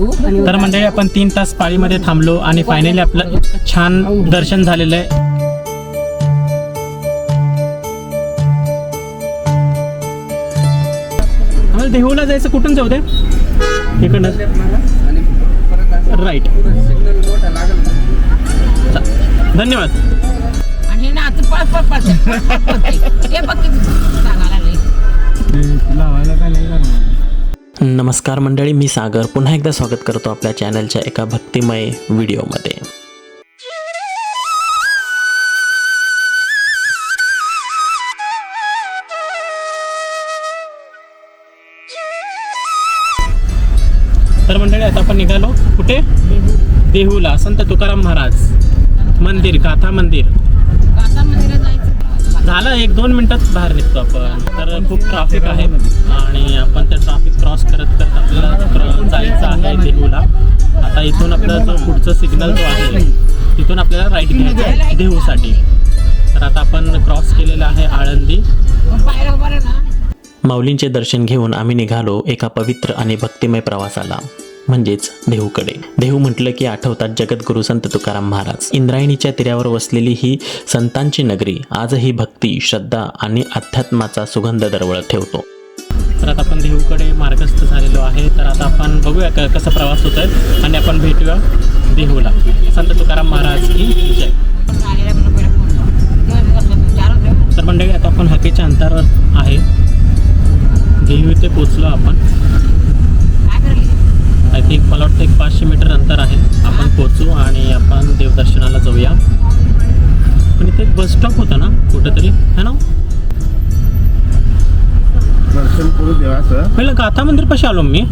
तर मंडळी आपण 3 तास पाळीमध्ये थांबलो आणि फायनली आपलं इतकं छान दर्शन झालेलं आहे. आम्हाला देहूला जायचं, कुठून जाऊ दे? इकडनं राईट. धन्यवाद. नमस्कार मंडळी, मी सागर पुन्हा एकदा स्वागत करतो आपल्या चॅनलच्या एका भक्तिमय व्हिडिओमध्ये. तर मंडळी आता आपण निघालो कुठे? देहूला. संत तुकाराम महाराज मंदिर, गाथा मंदिर. झालं 1-2 मिनिटात बाहेर निघतो आपण. तर खूप ट्रॅफिक आहे आणि आपण त्या ट्रॅफिक क्रॉस करत आपल्याला जायचं आहे देहूला. आता इथून आपला जो पुढचं सिग्नल जो आहे तिथून आपल्याला राईट घ्यायचं आहे देहूसाठी. तर आता आपण क्रॉस केलेलं आहे आळंदी. माऊलींचे दर्शन घेऊन आम्ही निघालो एका पवित्र आणि भक्तिमय प्रवासाला, म्हणजेच देहूकडे. देहू म्हटलं की आठवतात जगद्गुरू संत तुकाराम महाराज. इंद्रायणीच्या तीरावर वसलेली ही संतांची नगरी आजही भक्ती, श्रद्धा आणि अध्यात्माचा सुगंध दरवळत ठेवतो. तर आता आपण देहूकडे मार्गस्थ झालेलो आहे. तर आता आपण बघूया कसा प्रवास होत आहे आणि आपण भेटूया देहूला. संत तुकाराम महाराज की जय. तर मंडळी आता आपण हाकेच्या अंतरावर आहे. देहू इथे पोचलो आपण. आय थिंक मला वाटतं 500 मीटर अंतर आहे. आपण पोचू आणि आपण देवदर्शनाला जाऊया. पण इथे एक बस स्टॉप होता ना कुठेतरी, है ना? दर्शन करू देवाचं. पहिलं गाथा मंदिर पाशी आलो मी.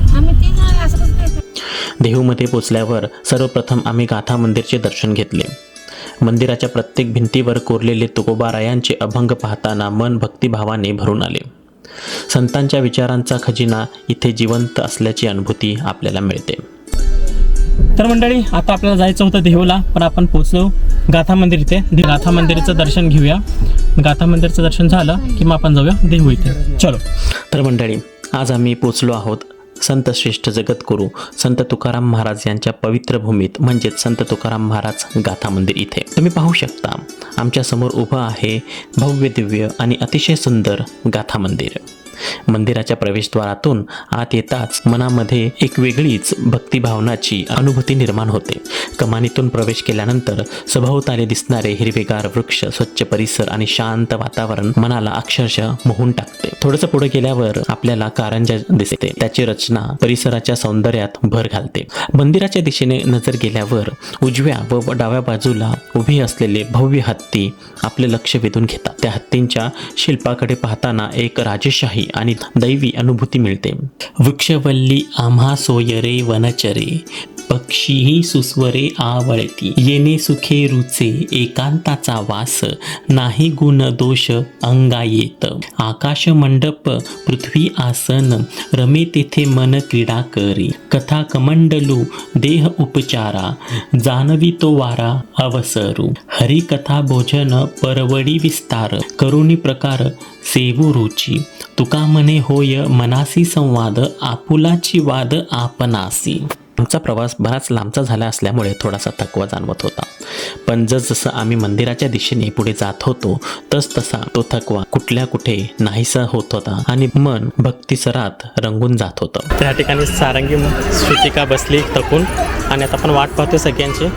देहूमध्ये पोचल्यावर सर्वप्रथम आम्ही गाथा मंदिरचे दर्शन घेतले. मंदिराच्या प्रत्येक भिंतीवर कोरलेले तुकोबारायांचे अभंग पाहताना मन भक्तिभावाने भरून आले. संतांच्या विचारांचा खजिना इथे जिवंत असल्याची अनुभूती आपल्याला मिळते. तर मंडळी आता आपल्याला जायचं होतं देहूला, पण आपण पोचलो गाथा मंदिर इथे. गाथा मंदिराचं दर्शन घेऊया. गाथा मंदिरचं दर्शन झालं की मग आपण जाऊया देहू इथे. चलो. तर मंडळी आज आम्ही पोचलो आहोत संत श्रेष्ठ जगद्गुरू संत तुकाराम महाराज यांच्या पवित्र भूमीत, म्हणजेच संत तुकाराम महाराज गाथा मंदिर इथे. तुम्ही पाहू शकता आमच्या समोर उभं आहे भव्य दिव्य आणि अतिशय सुंदर गाथा मंदिर. मंदिराच्या प्रवेशद्वारातून आत येताच मनामध्ये एक वेगळीच भक्तिभावनाची अनुभूती निर्माण होते. कमानीतून प्रवेश केल्यानंतर सभोवताली दिसणारे हिरवेगार वृक्ष, स्वच्छ परिसर आणि शांत वातावरण मनाला अक्षरशः मोहून टाकते. थोडंसं पुढे गेल्यावर आपल्याला कारंजा दिसते. त्याची रचना परिसराच्या सौंदर्यात भर घालते. मंदिराच्या दिशेने नजर गेल्यावर उजव्या व डाव्या बाजूला उभी असलेले भव्य हत्ती आपले लक्ष वेधून घेतात. त्या हत्तींच्या शिल्पाकडे पाहताना एक राजेशाही आणि दैवी अनुभूती मिळते. वृक्षवल्ली आम्हा सोयरे वनचरे, पक्षीही सुस्वरे आवळती, येणे सुखे रुचे एकांताचा वास, नाही गुण दोष अंगा येत, आकाश मंडप पृथ्वी आसन, रमे तेथे मन क्रीडा करी, कथा कमंडलू देह उपचारा, जानवी तो वारा अवसरू, हरिकथा भोजन परवडी विस्तार, करुणी प्रकार सेवू रुची, तुका म्हणे होय मनासी संवाद, आपुलाची वाद आपणासी. आमचा प्रवास बराच लांबचा झाला असल्यामुळे थोडासा थकवा जाणवत होता. पण जसजसं आम्ही मंदिराच्या दिशेने पुढे जात होतो तसा तो थकवा कुठल्या कुठे नाहीसा होत होता आणि मन भक्तिसरात रंगून जात होतं. त्या ठिकाणी सारंगी श्रुतिका बसली थकून आणि आता आपण वाट पाहतो सगळ्यांची.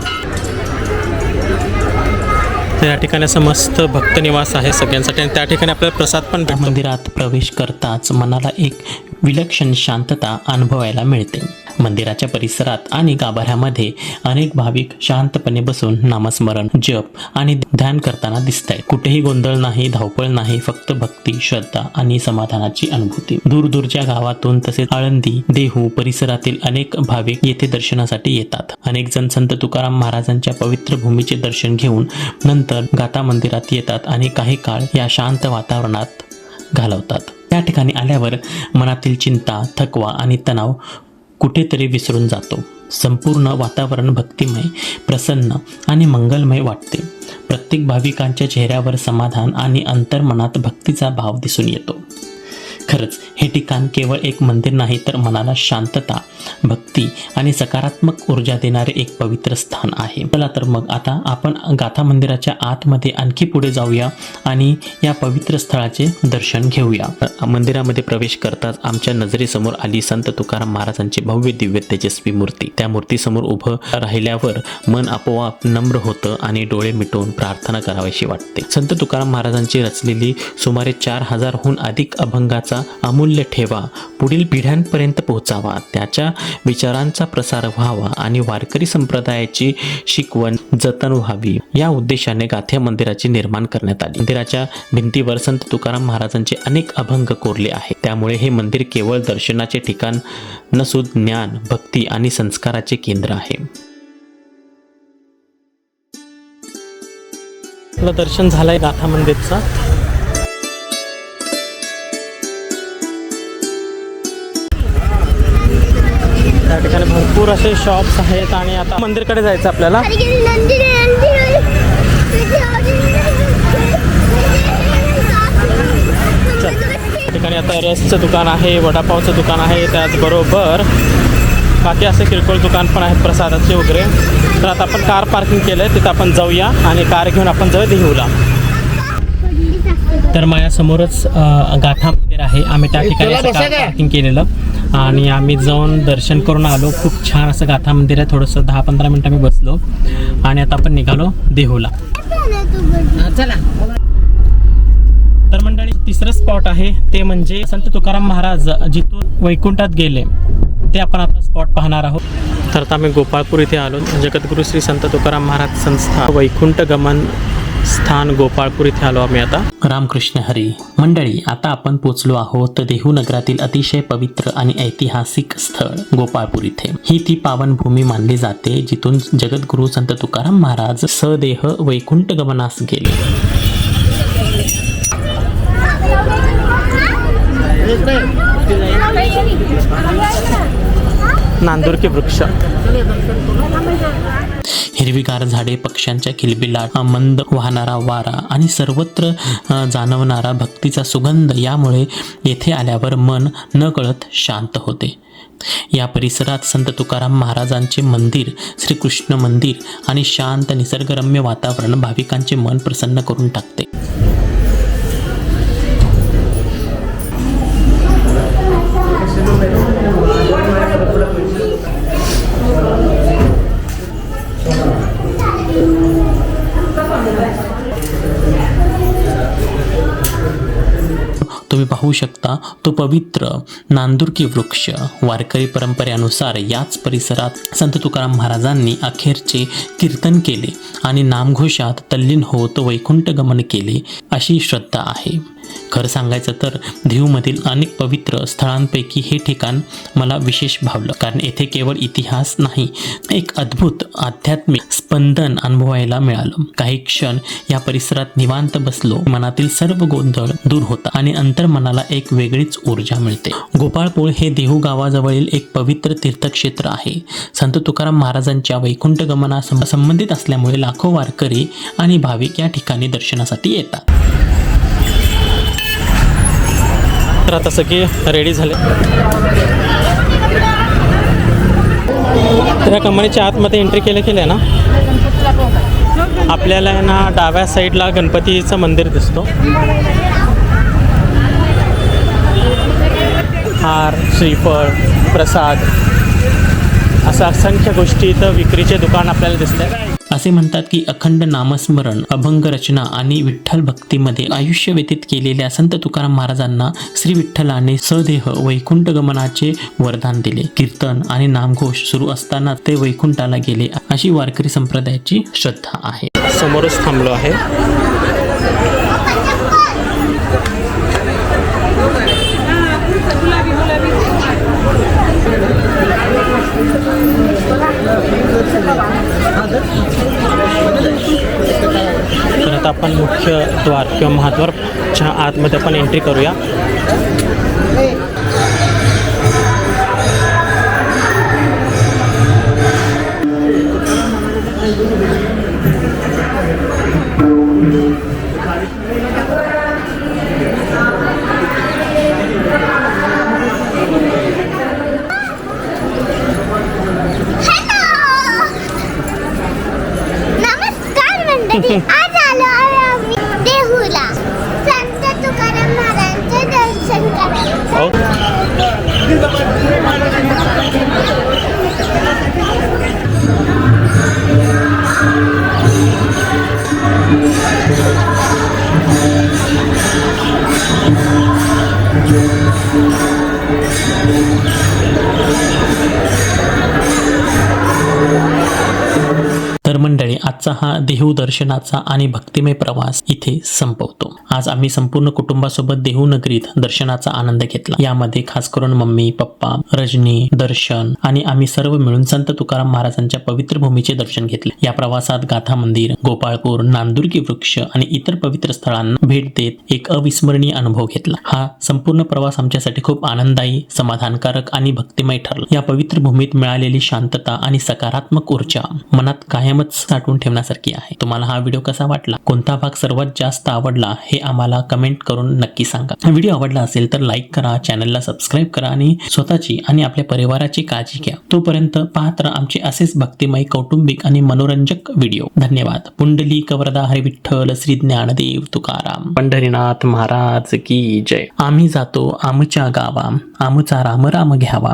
त्या ठिकाणी असं मस्त भक्त निवास आहे सगळ्यांसाठी आणि त्या ठिकाणी आपल्याला प्रसाद पण भेटतो. मंदिरात प्रवेश करताच मनाला एक विलक्षण शांतता अनुभवायला मिळते. मंदिराच्या परिसरात आणि गाभाऱ्यामध्ये अनेक भाविक शांतपणे बसून नामस्मरण, जप आणि ध्यान करताना दिसत आहेत. कुठेही गोंधळ नाही, धावपळ नाही, फक्त भक्ती, श्रद्धा आणि समाधानाची अनुभूती. दूरदूरच्या गावातून तसेच आळंदी, देहू परिसरातील अनेक भाविक येथे दर्शनासाठी येतात. अनेक जण संत तुकाराम महाराजांच्या पवित्र भूमीचे दर्शन घेऊन नंतर गाथा मंदिरात येतात आणि काही काळ या शांत वातावरणात घालवतात. त्या ठिकाणी आल्यावर मनातील चिंता, थकवा आणि तणाव कुठेतरी विसरून जातो. संपूर्ण वातावरण भक्तिमय, प्रसन्न आणि मंगलमय वाटते. प्रत्येक भाविकांच्या चेहऱ्यावर समाधान आणि अंतर्मनात भक्तीचा भाव दिसून येतो. खरंच हे ठिकाण केवळ एक मंदिर नाही तर मनाला शांतता, भक्ती आणि सकारात्मक ऊर्जा देणारे एक पवित्र स्थान आहे. चला तर मग आता आपण गाथा मंदिराच्या आतमध्ये आणखी पुढे जाऊया आणि या पवित्र स्थळाचे दर्शन घेऊया. मंदिरामध्ये प्रवेश करताच आमच्या नजरेसमोर आली संत तुकाराम महाराजांची भव्य दिव्य तेजस्वी मूर्ती. त्या मूर्तीसमोर उभं राहिल्यावर मन आपोआप नम्र होतं आणि डोळे मिटून प्रार्थना करावीशी वाटते. संत तुकाराम महाराजांची रचलेली सुमारे 4000हून अधिक अभंगाचा अमूल्य ठेवा पुढील पिढ्यांपर्यंत पोहोचावा, त्याच्या विचारांचा प्रसार व्हावा आणि वारकरी संप्रदायाची शिकवण जतन व्हावी या उद्देशाने गाथा मंदिराचे निर्माण करण्यात आले. मंदिराच्या भिंतीवर संत तुकाराम महाराजांचे अनेक अभंग कोरले आहेत. त्यामुळे हे मंदिर केवळ दर्शनाचे ठिकाण नसून ज्ञान, भक्ती आणि संस्काराचे केंद्र आहे. आपलं दर्शन झालंय गाथा मंदिरचं. त्या ठिकाणी भरपूर असे शॉप्स आहेत आणि आता मंदिरकडे जायचं आपल्याला. त्या ठिकाणी आता रसचं दुकान आहे, वडापावचं दुकान आहे, त्याचबरोबर बाकी असे किरकोळ दुकान पण आहेत प्रसादाचे वगैरे. तर आता आपण कार पार्किंग केलं आहे, तिथं आपण जाऊया आणि कार घेऊन आपण जाऊया देहूला. तर माझ्यासमोरच गाथा मंदिर आहे. आम्ही त्या ठिकाणी कार पार्किंग केलेलं आणि आम्ही जाऊन दर्शन करून आलो. खूप छान असं गाथा मंदिर आहे. थोडंसं 10-15 मिनटं मी बसलो आणि आता आपण निघालो देहूला. तर मंडळी, तिसरं स्पॉट आहे ते म्हणजे संत तुकाराम महाराज जिथून वैकुंठात गेले ते आपण आता स्पॉट पाहणार आहोत. तर आता आम्ही गोपाळपूर इथे आलो. जगद्गुरू श्री संत तुकाराम महाराज संस्था वैकुंठ गमन स्थान गोपाळपूर इथे आलो आम्ही आता. रामकृष्ण हरी. मंडळी, आता आपण पोचलो आहोत देहू नगरातील अतिशय पवित्र आणि ऐतिहासिक स्थळ गोपाळपूर इथे. ही ती पावनभूमी मानली जाते जिथून जगद्गुरू संत तुकाराम महाराज सदेह वैकुंठ गमनास गेले. नांदुरके वृक्ष, हिरवीगार झाडे, पक्ष्यांच्या किलबिलाट, मंद वाहणारा वारा आणि सर्वत्र जाणवणारा भक्तीचा सुगंध यामुळे येथे आल्यावर मन नकळत शांत होते. या परिसरात संत तुकाराम महाराजांचे मंदिर, श्रीकृष्ण मंदिर आणि शांत निसर्गरम्य वातावरण भाविकांचे मन प्रसन्न करून टाकते. तुम्ही पाहू शकता तो पवित्र नांदुरकी वृक्ष. वारकरी परंपरेनुसार याच परिसरात संत तुकाराम महाराजांनी अखेरचे कीर्तन केले आणि नामघोषात तल्लीन होत वैकुंठ गमन केले अशी श्रद्धा आहे. खरं सांगायचं तर देहूमधील अनेक पवित्र स्थळांपैकी हे ठिकाण मला विशेष भावलं, कारण येथे केवळ इतिहास नाही, एक अद्भुत आध्यात्मिक स्पंदन अनुभवायला मिळालं. काही क्षण या परिसरात निवांत बसलो, मनातील सर्व गोंधळ दूर होता आणि अंतर्मनाला एक वेगळीच ऊर्जा मिळते. गोपाळपूर हे देहू गावाजवळील एक पवित्र तीर्थक्षेत्र आहे. संत तुकाराम महाराजांच्या वैकुंठ गमनास संबंधित असल्यामुळे लाखो वारकरी आणि भाविक या ठिकाणी दर्शनासाठी येतात. तर आता सगळे रेडी झाले. तर या कंपनीच्या आतमध्ये एंट्री केल्या ना आपल्याला ना डाव्या साईडला गणपतीचं मंदिर दिसतो. हार, श्रीफळ, प्रसाद असं असंख्य गोष्टी इथं विक्रीचे दुकान आपल्याला दिसतंय. असे म्हणतात की अखंड नामस्मरण, अभंग रचना आणि विठ्ठल भक्तीमध्ये आयुष्य व्यतीत केलेल्या संत तुकाराम महाराजांना श्री विठ्ठलाने सदेह वैकुंठ गमनाचे वरदान दिले. कीर्तन आणि नामघोष सुरू असताना ते वैकुंठाला गेले अशी वारकरी संप्रदायाची श्रद्धा आहे. समोरच थांबलो आहे. तर आता आपण मुख्य द्वार किंवा महाद्वारच्या आतमध्ये आपण एंट्री करूया. मंडळी आज आलो आहे आम्ही देहूला संत तुकाराम महाराजांचे दर्शन करायला. तर मंडळी आजचा हा देहू दर्शनाचा आणि भक्तिमय प्रवास इथे संपवतो. आज आम्ही संपूर्ण कुटुंबासोबत देहू नगरीत दर्शनाचा आनंद घेतला. यामध्ये खास करून मम्मी, पप्पा, रजनी, दर्शन आणि आम्ही सर्व मिळून संत तुकाराम महाराजांच्या पवित्र भूमीचे दर्शन घेतले. या प्रवासात गाथा मंदिर, गोपाळपूर, नांदुर्गी वृक्ष आणि इतर पवित्र स्थळांना भेट देत एक अविस्मरणीय अनुभव घेतला. हा संपूर्ण प्रवास आमच्यासाठी खूप आनंददायी, समाधानकारक आणि भक्तिमय ठरला. या पवित्र भूमीत मिळालेली शांतता आणि सकारात्मक ऊर्जा मनात कायमच साठवून ठेवण्यासारखी आहे. तुम्हाला हा व्हिडिओ कसा वाटला, कोणता भाग सर्वात जास्त आवडला हे आम्हाला कमेंट करून नक्की सांगा. हा व्हिडिओ आवडला असेल तर लाईक करा, चॅनलला सबस्क्राईब करा आणि स्वतःची आणि आपल्या परिवाराची काळजी घ्या. तोपर्यंत पाहत राहा आमचे असेच भक्तिमय, कौटुंबिक आणि मनोरंजक व्हिडिओ. धन्यवाद. पुंडलिक वरदा हरी विठ्ठल श्री ज्ञानदेव तुकाराम पंढरीनाथ महाराज की जय. आम्ही जातो आमच्या गावा, आमचा राम राम घ्यावा,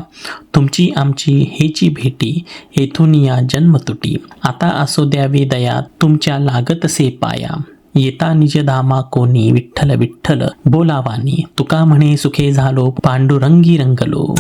तुमची आमची हेची भेटी, येथून या जन्म तुटी. आता असो द्यावी दया, तुमच्या लागतसे पाया, येता निज धामा कोणी, विठ्ठल विठ्ठल बोलावानी, तुका म्हणे सुखे झालो, पांडुरंगी रंगलो.